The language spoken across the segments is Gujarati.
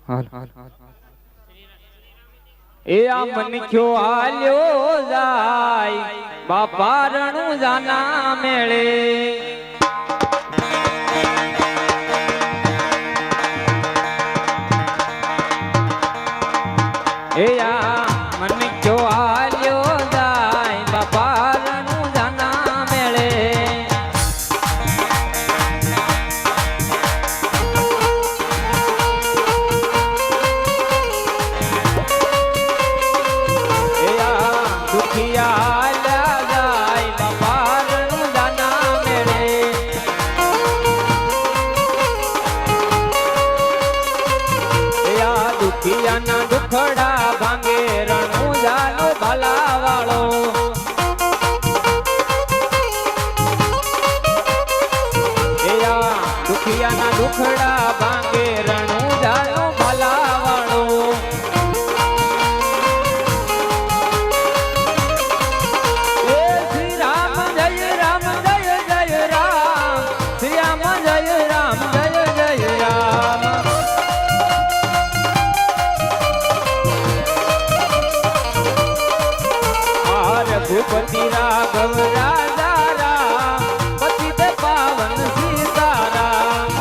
હાલ એ આ મન ક્યો હાલ્યો જાય બાપા રણુ જાના મેળે એ આ મન ક્યો હાલ્યો જાય બાપા રણુ જાના મેળે દુખડા ભાંગે રણુ જાનો ભલા વાળો દુખિયાના દુખડા ભાંગે રણુ જાનો ભલા વાળો શ્રી રામ જય રામ જય જય રામ શ્રી રામ જય રામ જય જય રામ भूपति राघव राजा राम पतित पावन सीताराम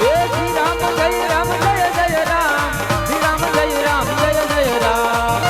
श्री राम जय राम जय जय राम श्री राम जय राम जय जय राम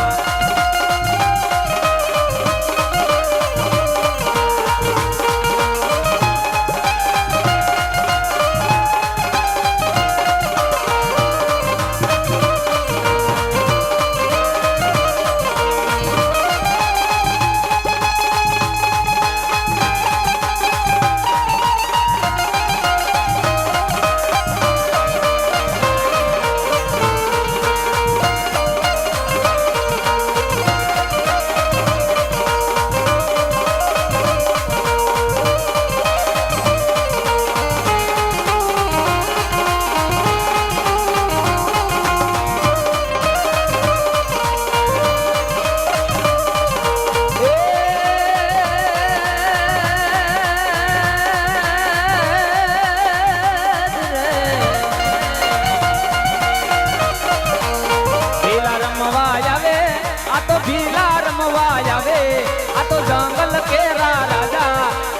जंगल केरा राजा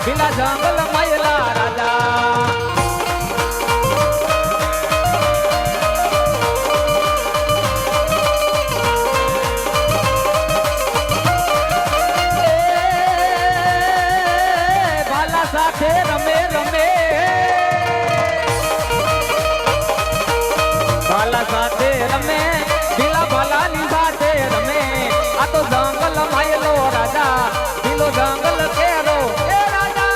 बिना जंगल मैला राजा बाला साथे रमे रमे बाला साथे रमे बिला बाला नी साथे रमे आ तो जंगल मैलो राजा दिलो जंगल केरो ए राजा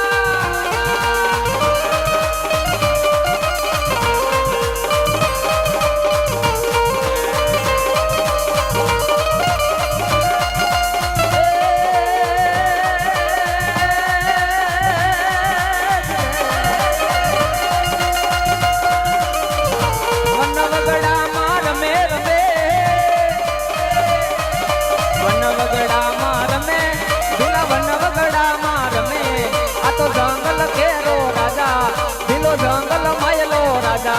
वनवगड़ा मार मेर में वनवगड़ा मार में दिला वनवगड़ा मार में आ तो जंगल केरो राजा दिलो जंगल मैलो राजा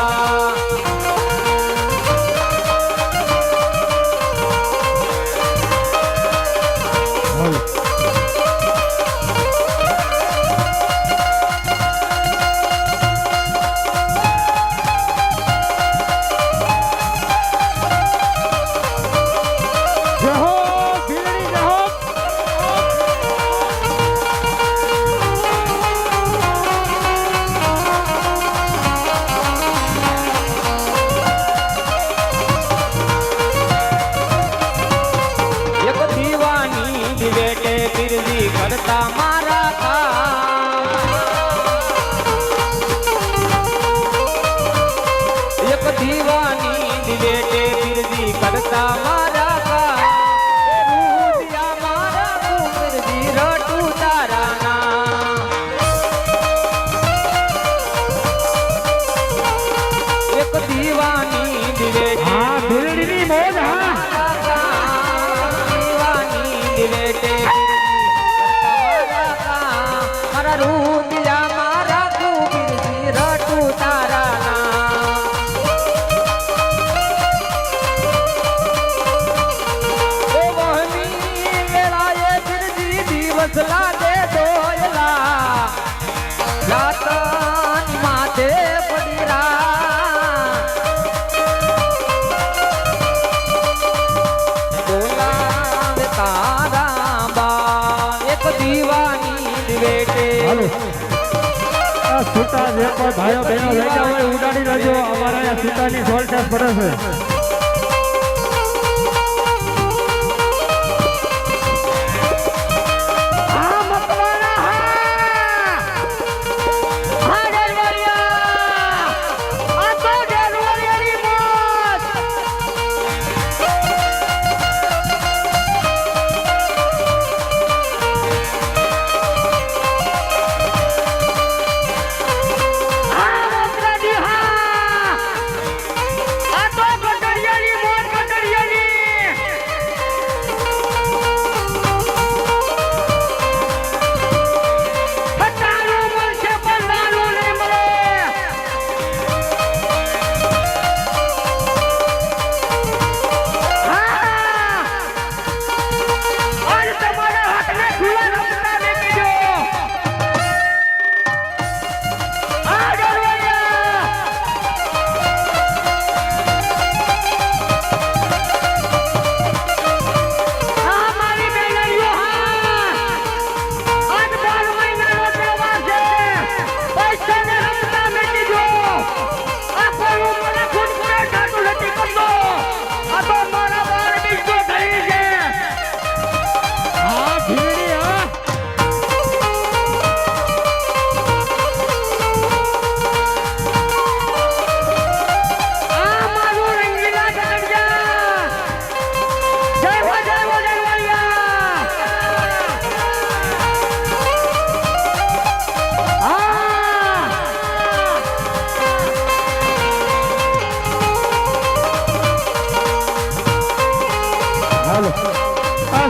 करता मारा काम एक दीवानी दिलेटे बिरदी करता मारा काम रूदिया मारा तू बिरदी रटू तारा ना एक दीवानी दिलेटे बिरदी मोज दीवानी दिलेटे रूदिया मारा तू बिरदी ડોયલા જાતન માથે પડીરા બોલાવે તારા બા એક દીવાની વેટે છૂટા જે કોઈ ભાઈઓ બહેનો લઈ જાવ હોય ઉડાડી લેજો. અમારા અહીંયા છૂટાની સોલ્ટેજ પડે છે.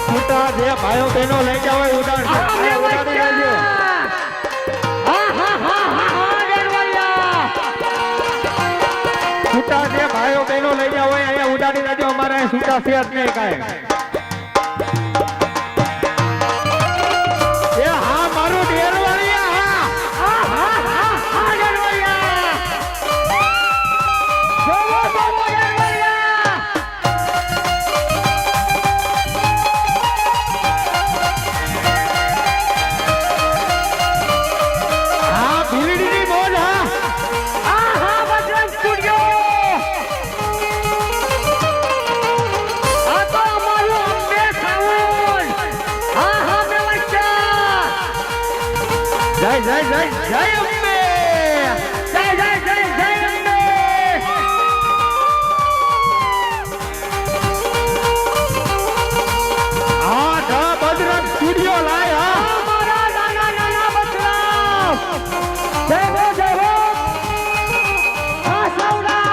છૂટા જે ભાઈઓ બહેનો લઈ જાવ હોય ઉડાડી લેજો. છૂટા જે ભાઈઓ બહેનો લઈ જાવ હોય અહીંયા ઉડાડી લેજો. અમારે છૂટા છે જ નહીં કાંઈ. એ હા મારું ડેરવાળિયા જય જય જય જય અંબે જય જય જય જય અંબે. હા બજરંગ સ્ટુડિયો લાય હા મારા નાના નાના બકરા જય હો જય હો આ સૌડા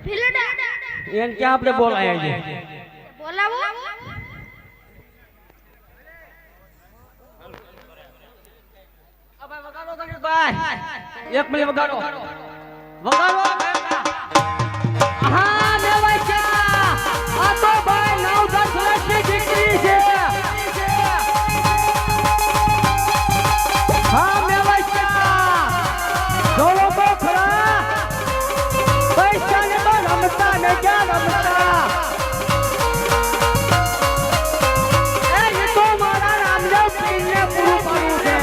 ભીલડા એને ક્યાં આપણે બોલાયા છે બોલાવો એક મિનિટ વગાડો વગાડો હા મેવાચા આ તો ભાઈ 9-10 વર્ષની દીકરી છે હા મેવાચા જોવો તો ખરા પૈસાને બસ રમતા ને ક્યાં રમતા એ તો મારા રામદેવ પીરને પૂરું પાડ્યું છે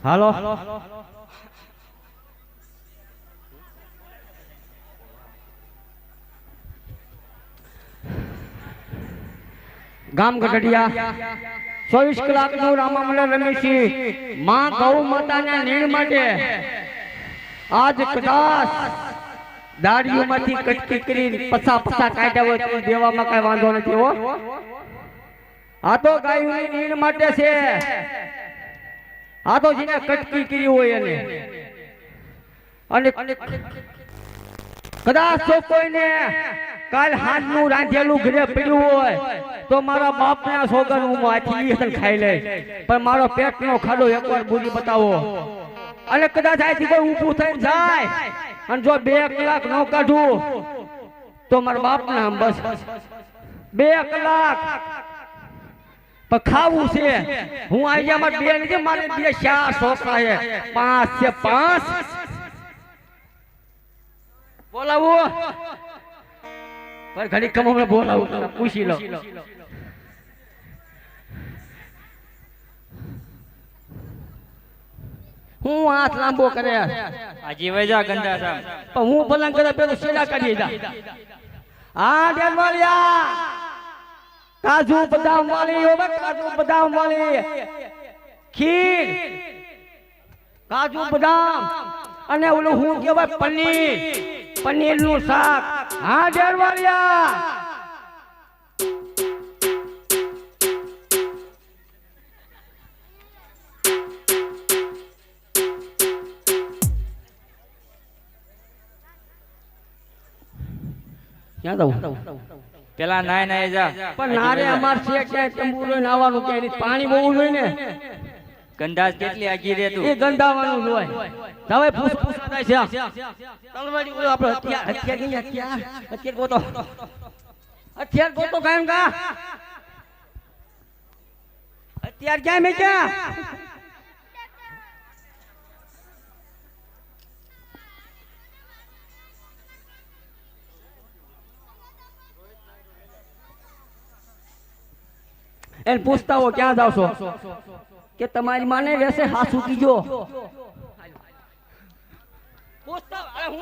હાલો ગામ ગઢડિયા 24 કલાકનું રામામંડળ રમેશી માં ગૌ માતાના નીણ માટે આજ કદાચ દાડીઓમાંથી કટકી કરી પસા કાઢ્યા હોય તો દેવામાં કઈ વાંધો નથી હો આ તો ગાયોની નીણ માટે છે આ તો જેને કટકી કરી હોય એને અને કદાચ જો કોઈને કાલ હાથનું રાંધેલું ઘરે પડ્યું હોય તો મારા બાપના સોગન હું માથી ખાઈ લઈશ પણ મારો પેટનો ખાડો એકવાર બુરી બતાવો અને કદાચ આથી કોઈ ઊભું થઈને જાય અને જો 2 કલાક ન કાઢું તો મારા બાપના બસ 2 કલાક પણ ખાવું છે હું આજે અમાર બે નથી મારે 2 4 છોકરા છે 5 છે 5 બોલાવો પર ઘડી કમ અમે બોલાવું પૂછી લો હું હાથ લાંબો કરે આજી વજા ગંડા સામ પણ હું ભલન કરે પેલો શેડા કાઢી જા હા ડેરવાલિયા કાજુ બદામ વાળી હોવે કાજુ બદામ વાળી ખીર કાજુ બદામ અને ઓલું હું કહેવાય પનીર નું શાક હા ડેરવાલિયા ક્યાં જાઉં? પેલા નાય નાય જા. પણ નારે અમાર છે ક્યાંય તંબુરો નાવાનું ક્યાંય નહીં. પાણી બહુ હોય ને ગંધાસ કેટલી આગી રે તું. એ ગંધાવાનું જ હોય. હવે પૂછ થાય છે. તલવાડી ઓલો આપણો હથિયાર ગોતો. હથિયાર ગોતો કાયમ કા. હથિયાર ક્યાં મેં ક્યાં? એને પૂછતા હો ક્યાં જાવ છો કે તમારી માને રહેશે હાસુ કીજો. પૂછતા અરે હું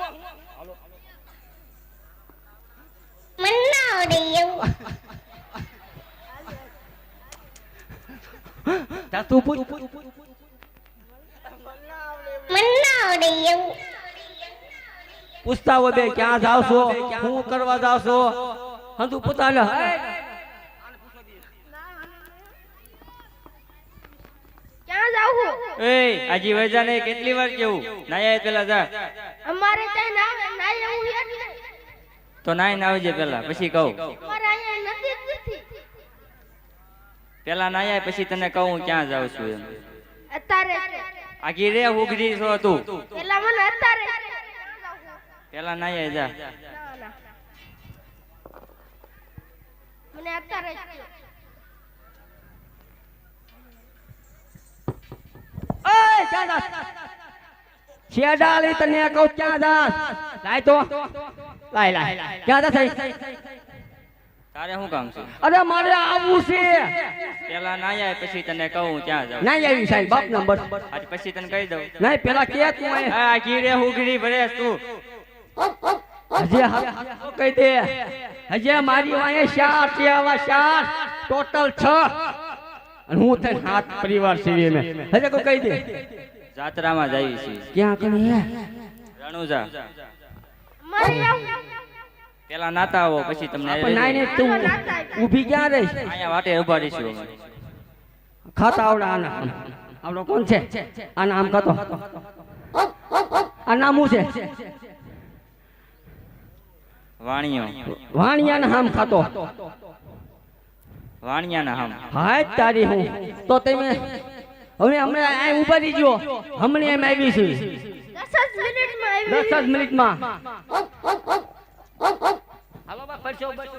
તા તું પૂછ. પૂછતા હો બે ક્યાં જાવ છો, શું કરવા જાવ છો? હા તું પોતાને એ આજી વજા ને કેટલી વાર કેવું નાય પેલા જા. અમારે ત્યાં નાય એવું એટલે તો નાય નાવજે પેલા પછી કહું. અમારે અહીંયા નદી જ નથી. પેલા નાય પછી તને કહું ક્યાં જાવ છું એમ. અત્યારે આગી રે ઉઘડી છો તું. પેલા મને અત્યારે પેલા નાય જા. મને અત્યારે છેડાલી તને કહું ક્યાં જાસ? લાય તો લાય ક્યાં જા થઈ? તારે શું કામ છે? અરે મારે આવવું છે. પેલા નાય પછી તને કહું ક્યાં જાવ. નહીં આવી સાહેબ બાપ નંબર. આજ પછી તને કહી દઉં. નહીં પેલા કે તું અહીંયા આગી રે ઉઘડી ભરે તું. હજે કહી દે. હજે મારી વાંહે 4 છે, આવા 4 ટોટલ 6 અને હું થઈને 7 પરિવાર છે મેં. હજે કોઈ કહી દે. જાત્રામાં જઈ છે. ક્યાં કને રણુજા. મારે આવું પેલા નાતા આવો પછી તમને પણ નાઈ ને તું ઊભી ક્યાં રહીશ? અહીંયા વાટે ઉભા રહીશું અમે. ખાતા આવડા આના આવડો કોણ છે? આના આમ ખાતો. આ નામ શું છે? વાણિયો. વાણિયાના આમ ખાતો. વાણિયાના હમ. હાય તારી હું તો તમે હવે હમણાં આ ઊભા રહી ગયો. હમણાં એમ આવી છે 10 મિનિટમાં 10 આવી. મિનિટમાં. હાલો બા પરસો બચો.